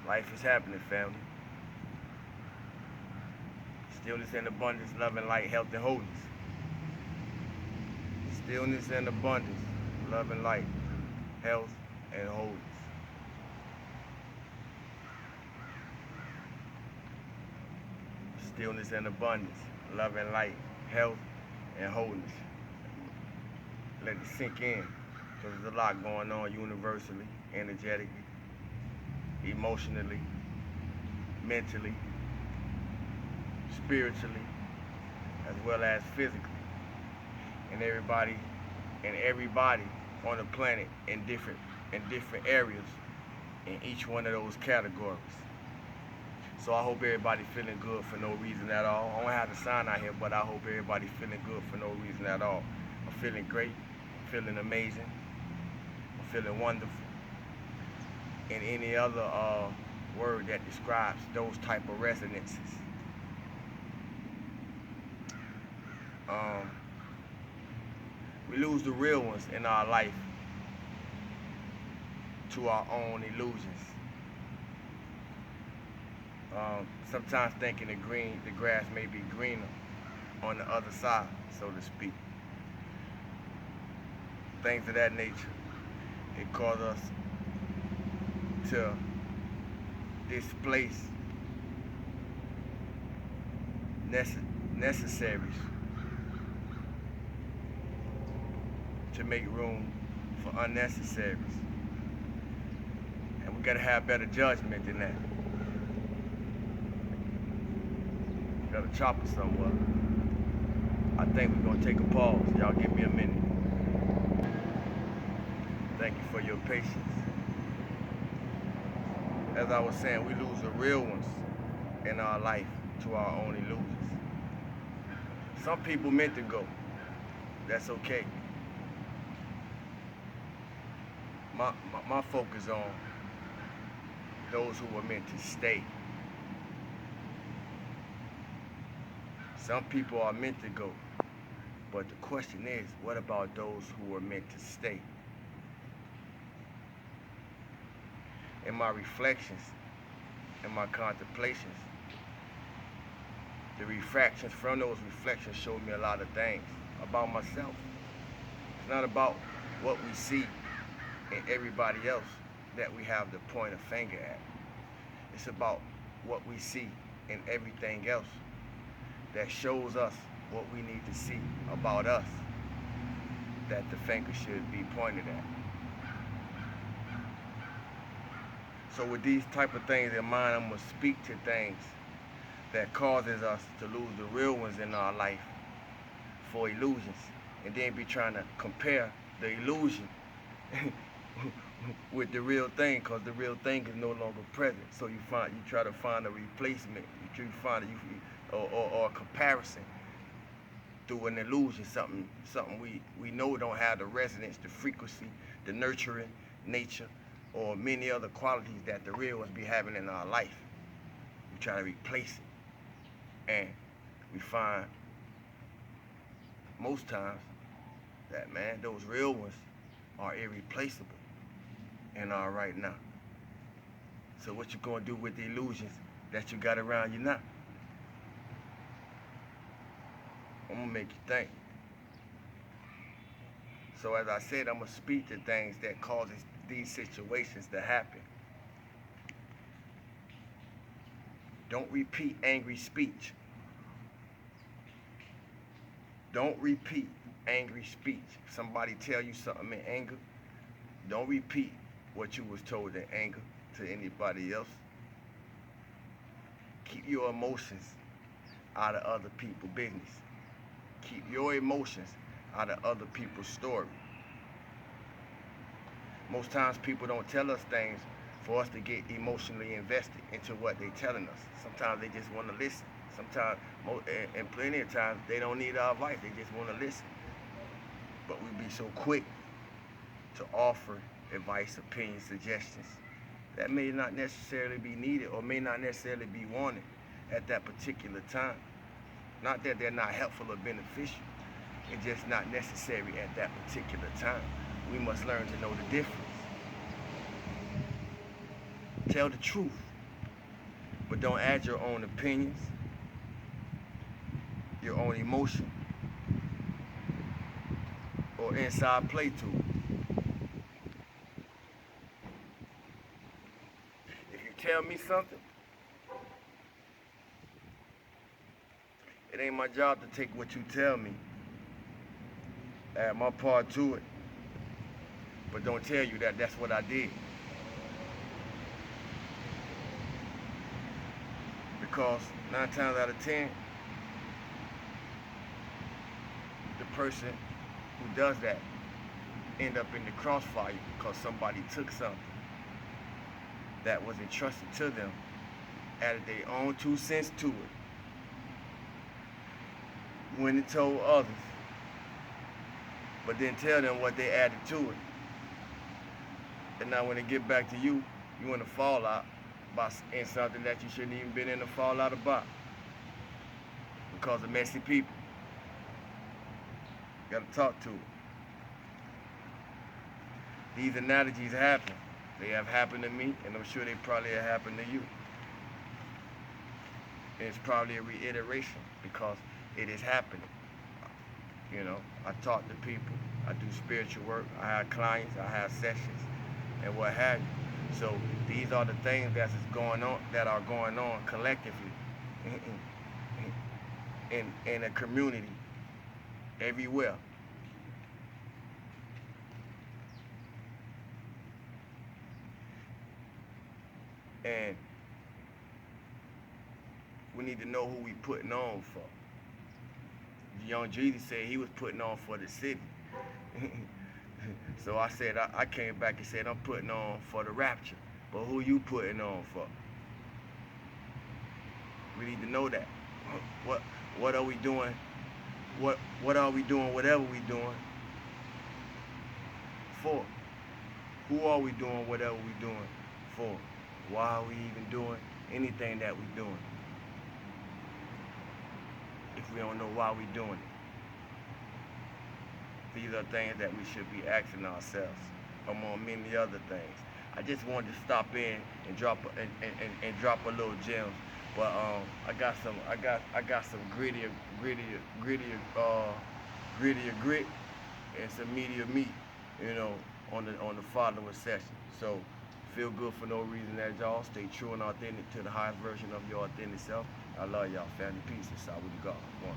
Life is happening, family. Stillness and abundance, love and light, health and wholeness. Stillness and abundance, love and light, health and wholeness. Stillness and abundance, love and light, health and wholeness. Let it sink in, because there's a lot going on universally, energetically, emotionally, mentally, spiritually, as well as physically. And everybody on the planet in different areas in each one of those categories. So I hope everybody feeling good for no reason at all. I don't have the sign out here, but I hope everybody feeling good for no reason at all. I'm feeling great, I'm feeling amazing, I'm feeling wonderful. And any other word that describes those type of resonances. We lose the real ones in our life to our own illusions. Sometimes thinking the grass may be greener on the other side, so to speak. Things of that nature. It causes us to displace necessaries to make room for unnecessaries. And we gotta have better judgment than that. We gotta chop it somewhere. I think we're gonna take a pause. Y'all give me a minute. Thank you for your patience. As I was saying, we lose the real ones in our life to our own illusions. Some people meant to go. That's okay. My focus on those who were meant to stay. Some people are meant to go, but the question is, what about those who were meant to stay? In my reflections, in my contemplations, the refractions from those reflections showed me a lot of things about myself. It's not about what we see in everybody else that we have to point a finger at. It's about what we see in everything else that shows us what we need to see about us that the finger should be pointed at. So with these type of things in mind, I'm going to speak to things that causes us to lose the real ones in our life for illusions, and then be trying to compare the illusion with the real thing, because the real thing is no longer present. So you try to find a replacement, you find or a comparison through an illusion, something we know don't have the resonance, the frequency, the nurturing nature, or many other qualities that the real ones be having in our life. We try to replace it, and we find most times that, man, those real ones are irreplaceable in our right now. So what you gonna do with the illusions that you got around you now? I'm gonna make you think. So as I said, I'm gonna speak to things that causes these situations to happen. Don't repeat angry speech. Don't repeat angry speech. If somebody tell you something in anger, don't repeat what you was told in anger to anybody else. Keep your emotions out of other people's business. Keep your emotions out of other people's story. Most times people don't tell us things for us to get emotionally invested into what they're telling us. Sometimes they just want to listen. Sometimes, and plenty of times, they don't need our advice. They just want to listen. But we be so quick to offer advice, opinions, suggestions that may not necessarily be needed or may not necessarily be wanted at that particular time. Not that they're not helpful or beneficial. It's just not necessary at that particular time. We must learn to know the difference. Tell the truth But don't add your own opinions, your own emotion, or inside play to it. If you tell me something, it ain't my job to take what you tell me, add my part to it, but don't tell you that that's what I did. Because 9 times out of 10, the person who does that end up in the crossfire because somebody took something that was entrusted to them, added their own 2 cents to it, went and told others, but didn't tell them what they added to it. And now when they get back to you, you in a fallout in something that you shouldn't even been in a fallout about because of messy people. You gotta talk to it. These analogies happen. They have happened to me, and I'm sure they probably have happened to you. And it's probably a reiteration because it is happening. You know, I talk to people, I do spiritual work, I have clients, I have sessions, and what have you. So these are the things that are going on collectively in a community everywhere. And we need to know who we putting on for. Young Jesus said he was putting on for the city. So I said, I came back and said, I'm putting on for the rapture. But who you putting on for? We need to know that. What are we doing? What are we doing, whatever we doing, for? Who are we doing whatever we doing for? Why are we even doing anything that we doing if we don't know why we doing it? These are things that we should be asking ourselves, among many other things. I just wanted to stop in and drop a little gems, but I got some grittier grit and some meatier meat, you know, on the following session. So feel good for no reason as y'all. Stay true and authentic to the highest version of your authentic self. I love y'all, family. Peace. It's out with God. One.